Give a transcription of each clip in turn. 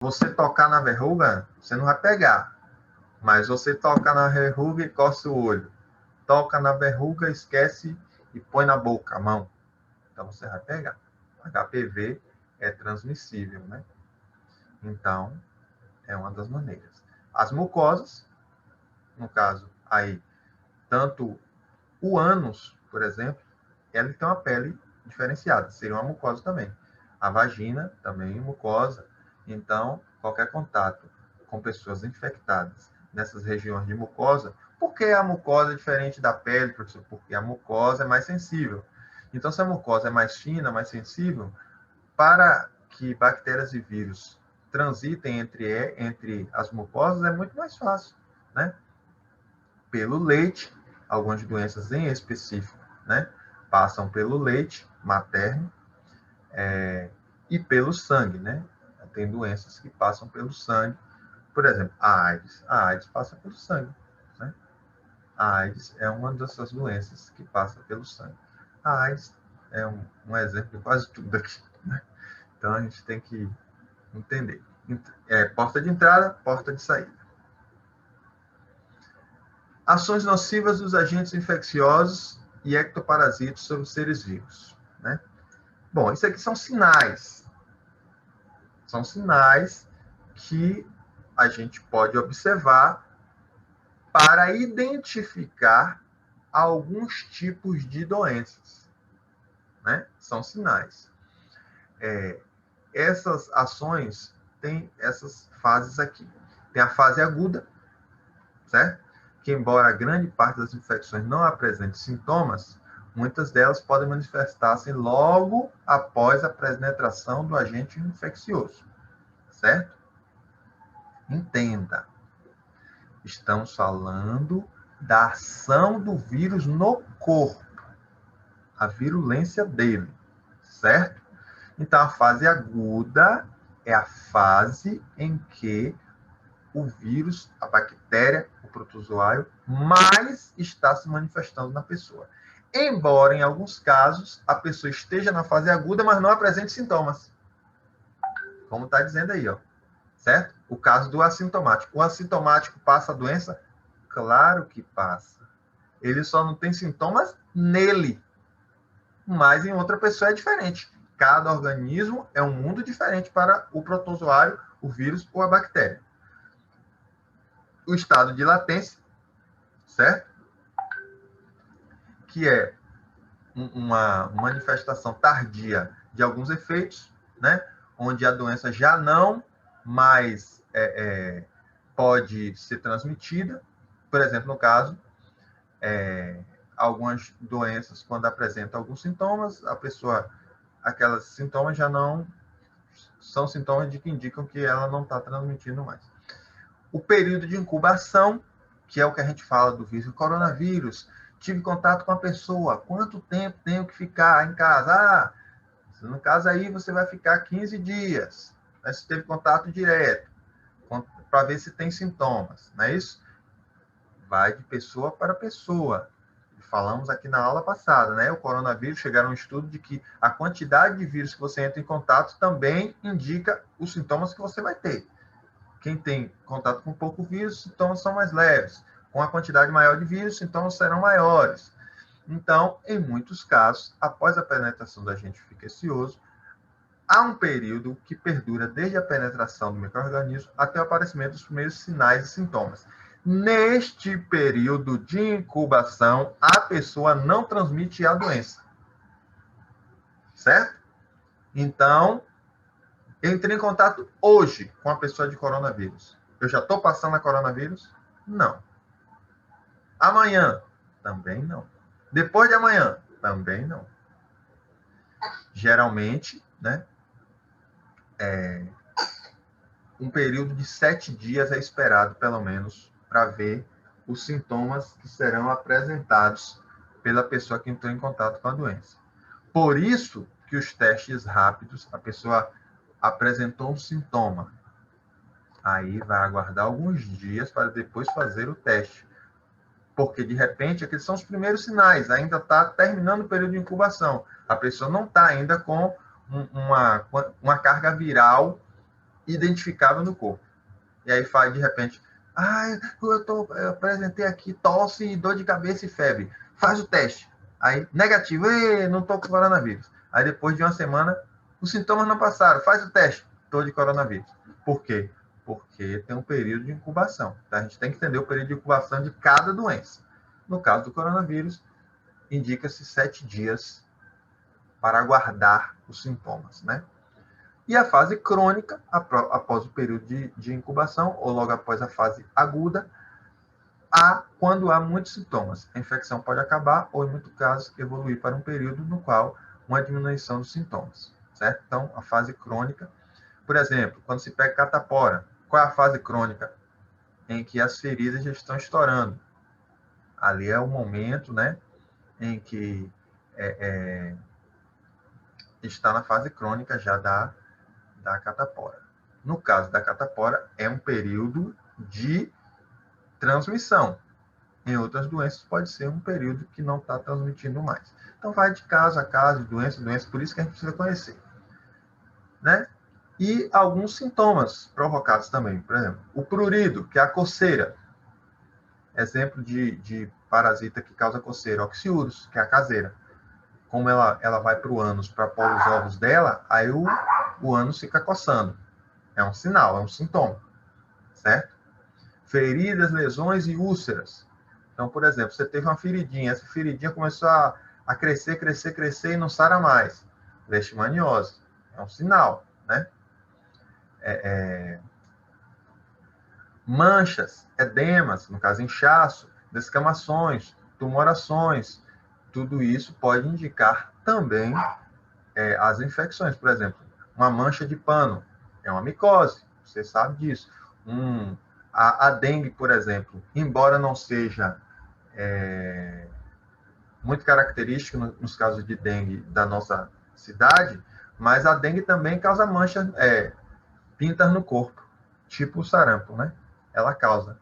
Você tocar na verruga, você não vai pegar. Mas você toca na verruga e coça o olho. Toca na verruga, esquece e põe na boca, a mão. Então você vai pegar. HPV é transmissível, né? Então, é uma das maneiras. As mucosas, no caso, aí, tanto o ânus, por exemplo, ele tem uma pele diferenciada, seria uma mucosa também. A vagina também é mucosa. Então, qualquer contato com pessoas infectadas nessas regiões de mucosa, por que a mucosa é diferente da pele, professor? Porque a mucosa é mais sensível. Então, se a mucosa é mais fina, mais sensível, para que bactérias e vírus transitem entre as mucosas é muito mais fácil, né? Pelo leite, algumas doenças em específico, né? Passam pelo leite materno e pelo sangue, né? Tem doenças que passam pelo sangue, por exemplo, a AIDS. A AIDS passa pelo sangue, né? A AIDS é uma dessas doenças que passa pelo sangue. A AIDS é um exemplo de quase tudo aqui, né? Então a gente tem que entender. Porta de entrada, porta de saída. Ações nocivas dos agentes infecciosos e ectoparasitos sobre os seres vivos, né? Bom, isso aqui são sinais. São sinais que a gente pode observar para identificar alguns tipos de doenças, né? São sinais. Essas ações têm essas fases aqui. Tem a fase aguda, certo? Que, embora a grande parte das infecções não apresente sintomas, muitas delas podem manifestar-se logo após a penetração do agente infeccioso, certo? Entenda, estamos falando da ação do vírus no corpo, a virulência dele, certo? Então, a fase aguda é a fase em que o vírus, a bactéria, o protozoário, mais está se manifestando na pessoa. Embora, em alguns casos, a pessoa esteja na fase aguda, mas não apresente sintomas. Como está dizendo aí, ó. Certo? O caso do assintomático. O assintomático passa a doença? Claro que passa. Ele só não tem sintomas nele. Mas em outra pessoa é diferente. Cada organismo é um mundo diferente para o protozoário, o vírus ou a bactéria. O estado de latência, certo? Que é uma manifestação tardia de alguns efeitos, né? Onde a doença já não mais pode ser transmitida. Por exemplo, no caso, algumas doenças, quando apresentam alguns sintomas, a pessoa, aqueles sintomas já não são sintomas de que indicam que ela não está transmitindo mais. O período de incubação, que é o que a gente fala do vírus, coronavírus, tive contato com a pessoa, quanto tempo tenho que ficar em casa? Ah, no caso aí você vai ficar 15 dias, né, se teve contato direto, para ver se tem sintomas, não é isso? Vai de pessoa para pessoa. Falamos aqui na aula passada, né? O coronavírus, chegaram a um estudo de que a quantidade de vírus que você entra em contato também indica os sintomas que você vai ter. Quem tem contato com pouco vírus, os sintomas são mais leves. Com a quantidade maior de vírus, os sintomas serão maiores. Então, em muitos casos, após a penetração do agente infeccioso, há um período que perdura desde a penetração do micro-organismo até o aparecimento dos primeiros sinais e sintomas. Neste período de incubação, a pessoa não transmite a doença. Certo? Então, eu entrei em contato hoje com a pessoa de coronavírus. Eu já estou passando a coronavírus? Não. Amanhã? Também não. Depois de amanhã? Também não. Geralmente, né? Um período de 7 dias é esperado, pelo menos, para ver os sintomas que serão apresentados pela pessoa que entrou em contato com a doença. Por isso que os testes rápidos, a pessoa apresentou um sintoma, aí vai aguardar alguns dias para depois fazer o teste. Porque, de repente, aqueles são os primeiros sinais, ainda está terminando o período de incubação. A pessoa não está ainda com uma carga viral identificável no corpo. E aí faz, de repente, eu apresentei aqui tosse, dor de cabeça e febre. Faz o teste. Aí, negativo, não estou com coronavírus. Aí depois de uma semana, os sintomas não passaram. Faz o teste, estou de coronavírus. Por quê? Porque tem um período de incubação. Tá? A gente tem que entender o período de incubação de cada doença. No caso do coronavírus, indica-se 7 dias para aguardar os sintomas, né? E a fase crônica, após o período de incubação, ou logo após a fase aguda, quando há muitos sintomas. A infecção pode acabar, ou, em muitos casos, evoluir para um período no qual uma diminuição dos sintomas, certo? Então, a fase crônica, por exemplo, quando se pega catapora, qual é a fase crônica? Em que as feridas já estão estourando. Ali é o momento, né, em que está na fase crônica já da catapora. No caso da catapora, é um período de transmissão. Em outras doenças, pode ser um período que não está transmitindo mais. Então, vai de caso a caso, de doença a doença, por isso que a gente precisa conhecer. Né? E alguns sintomas provocados também. Por exemplo, o prurido, que é a coceira. Exemplo de parasita que causa coceira. Oxiurus, que é a caseira. Como ela vai para o ânus para pôr os ovos dela, aí o ânus fica coçando. É um sinal, é um sintoma. Certo? Feridas, lesões e úlceras. Então, por exemplo, você teve uma feridinha, essa feridinha começou a crescer, crescer, crescer e não sara mais. Leishmaniose. É um sinal, né? Manchas, edemas, no caso inchaço, descamações, tumorações, tudo isso pode indicar também as infecções. Por exemplo, uma mancha de pano é uma micose, você sabe disso. A dengue, por exemplo, embora não seja muito característico nos casos de dengue da nossa cidade, mas a dengue também causa manchas, pintas no corpo, tipo o sarampo, né? Ela causa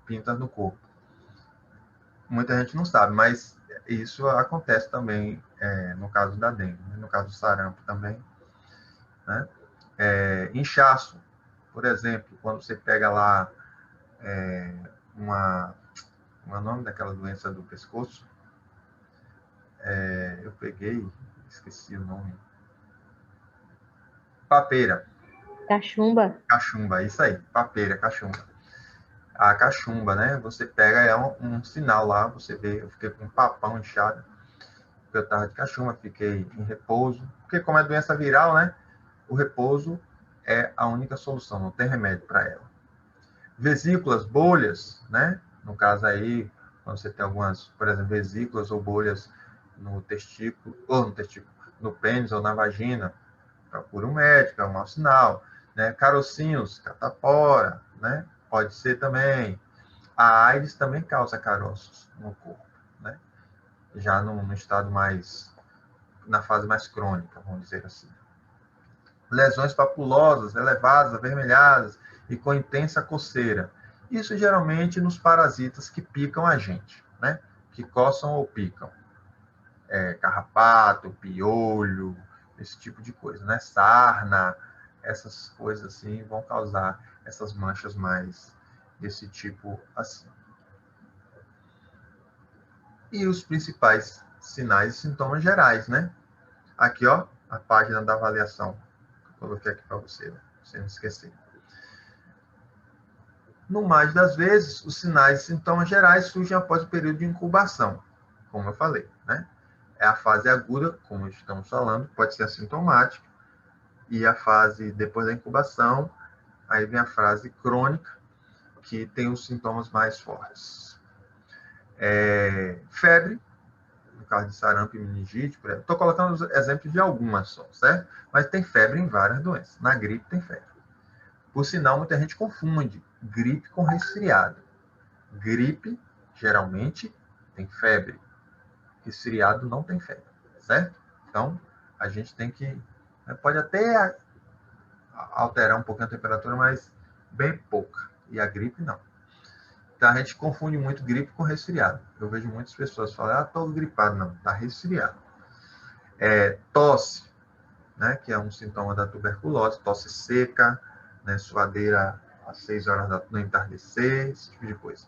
pintas no corpo. Muita gente não sabe, mas isso acontece também no caso da dengue, no caso do sarampo também, né? Inchaço, por exemplo, quando você pega lá como é o nome daquela doença do pescoço? Eu peguei, esqueci o nome. Papeira. Cachumba. Cachumba, isso aí. Papeira, cachumba. A cachumba, né? Você pega, um sinal lá, você vê, eu fiquei com um papão inchado, porque eu tava de cachumba, fiquei em repouso. Porque como é doença viral, né? O repouso é a única solução, não tem remédio para ela. Vesículas, bolhas, né? No caso aí, quando você tem algumas, por exemplo, vesículas ou bolhas no testículo, no pênis ou na vagina, procura um médico, é um mau sinal. Né? Carocinhos, catapora, né? Pode ser também. A AIDS também causa caroços no corpo, né? Já no estado mais, na fase mais crônica, vamos dizer assim. Lesões papulosas, elevadas, avermelhadas e com intensa coceira. Isso geralmente nos parasitas que picam a gente, né? Que coçam ou picam. Carrapato, piolho, esse tipo de coisa, né? Sarna, essas coisas assim vão causar essas manchas mais desse tipo assim. E os principais sinais e sintomas gerais, né? Aqui, ó, a página da avaliação. Eu coloquei aqui para você, né? Você não esquecer. No mais das vezes, os sinais e sintomas gerais surgem após o período de incubação, como eu falei, né? É a fase aguda, como estamos falando, pode ser assintomática, e a fase depois da incubação, aí vem a fase crônica, que tem os sintomas mais fortes. Febre, no caso de sarampo e meningite, por exemplo. Estou colocando os exemplos de algumas só, certo? Mas tem febre em várias doenças. Na gripe tem febre. Por sinal, muita gente confunde gripe com resfriado. Gripe, geralmente, tem febre. Resfriado não tem febre, certo? Então, a gente tem que... Pode até alterar um pouquinho a temperatura, mas bem pouca. E a gripe, não. Então, a gente confunde muito gripe com resfriado. Eu vejo muitas pessoas falando, estou gripado. Não, está resfriado. Tosse, né, que é um sintoma da tuberculose, tosse seca, né, suadeira às 6 horas no entardecer, esse tipo de coisa.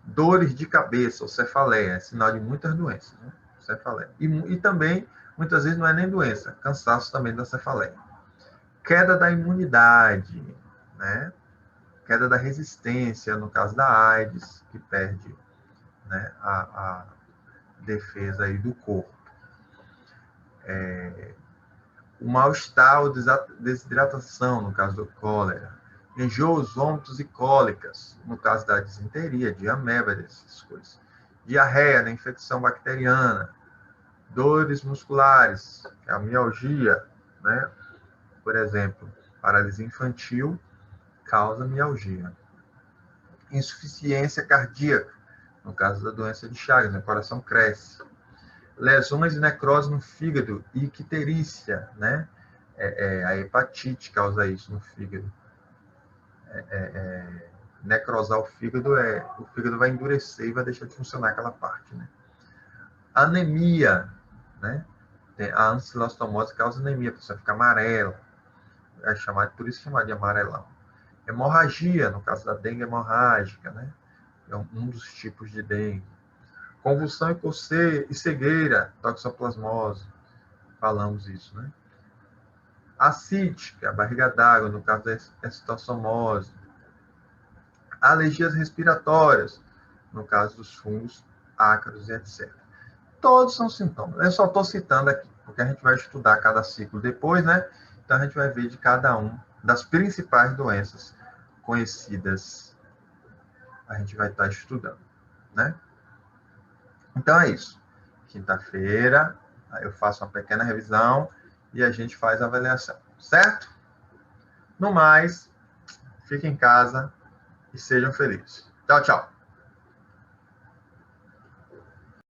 Dores de cabeça, ou cefaleia, é sinal de muitas doenças, né? Cefaleia. E também, muitas vezes, não é nem doença, cansaço também da cefaleia. Queda da imunidade, né? Queda da resistência, no caso da AIDS, que perde, né, a defesa aí do corpo. O mal-estar ou desidratação, no caso do cólera. Enjoos, vômitos e cólicas, no caso da disenteria, de ameba, essas coisas. Diarreia, da infecção bacteriana. Dores musculares, que é a mialgia, né? Por exemplo, paralisia infantil causa mialgia. Insuficiência cardíaca, no caso da doença de Chagas, o coração cresce. Lesões e necrose no fígado e icterícia, né? A hepatite causa isso no fígado. Necrosar o fígado vai endurecer e vai deixar de funcionar aquela parte, né? Anemia, né? A ancilostomose causa anemia, a pessoa fica amarela, por isso é chamado de amarelão. Hemorragia, no caso da dengue hemorrágica, né? É um dos tipos de dengue. Convulsão e cegueira, toxoplasmose, falamos isso, né? Ascite, que é a barriga d'água, no caso da esquistossomose. Alergias respiratórias, no caso dos fungos, ácaros e etc. Todos são sintomas. Eu só estou citando aqui, porque a gente vai estudar cada ciclo depois, né? Então a gente vai ver de cada um das principais doenças conhecidas. A gente vai estar estudando, né? Então é isso. Quinta-feira, eu faço uma pequena revisão e a gente faz a avaliação, certo? No mais, fiquem em casa e sejam felizes. Tchau, tchau.